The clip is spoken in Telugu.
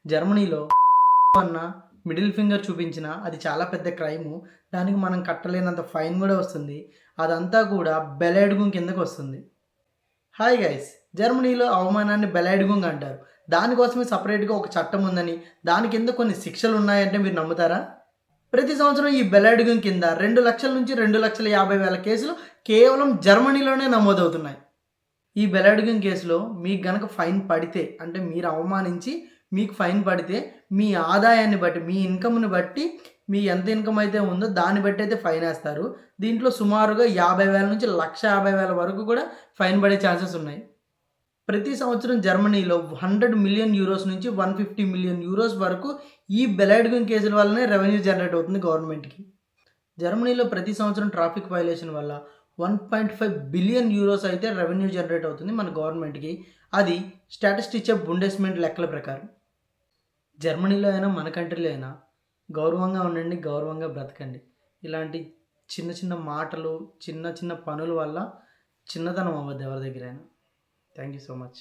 జర్మనీలో అన్న మిడిల్ ఫింగర్ చూపించినా అది చాలా పెద్ద క్రైము. దానికి మనం కట్టలేనంత ఫైన్ కూడా వస్తుంది. అదంతా కూడా బెలాడ్గుం కిందకి వస్తుంది. హాయ్ గైస్, జర్మనీలో అవమానాన్ని బెలాడ్గుంగ్ అంటారు. దానికోసమే సపరేట్గా ఒక చట్టం ఉందని, దాని కింద కొన్ని శిక్షలు ఉన్నాయంటే మీరు నమ్ముతారా? ప్రతి సంవత్సరం ఈ బెలాడ్గుంగ్ కింద 2 లక్షల నుంచి 2,50,000 కేసులు కేవలం జర్మనీలోనే నమోదవుతున్నాయి. ఈ బెలాడ్గుంగ్ కేసులో మీకు గనక ఫైన్ పడితే, అంటే మీరు అవమానించి మీకు ఫైన్ పడితే, మీ ఆదాయాన్ని బట్టి, మీ ఇన్కమ్‌ని బట్టి, మీ ఎంత ఇన్కమ్ అయితే ఉందో దాన్ని బట్టి అయితే ఫైన్ ఏస్తారు. దీంట్లో సుమారుగా 50,000 నుంచి 1,50,000 వరకు కూడా ఫైన్ పడే ఛాన్సెస్ ఉన్నాయి. ప్రతి సంవత్సరం జర్మనీలో 100 మిలియన్ యూరోస్ నుంచి 150 మిలియన్ యూరోస్ వరకు ఈ బెలాడ్గుంగ్ కేసుల వల్లనే రెవెన్యూ జనరేట్ అవుతుంది గవర్నమెంట్‌కి. జర్మనీలో ప్రతి సంవత్సరం ట్రాఫిక్ వయలేషన్ వల్ల 1.5 బిలియన్ యూరోస్ అయితే రెవెన్యూ జనరేట్ అవుతుంది మన గవర్నమెంట్‌కి. అది స్టాటిస్టిక్స్ బుండెస్మెంట్ లెక్కల ప్రకారం. జర్మనీలో అయినా మన కంట్రీలో అయినా గౌరవంగా ఉండండి, గౌరవంగా బ్రతకండి. ఇలాంటి చిన్న చిన్న మాటలు, చిన్న చిన్న పనుల వల్ల చిన్నతనం అవ్వద్దు ఎవరి దగ్గరైనా. Thank you so much.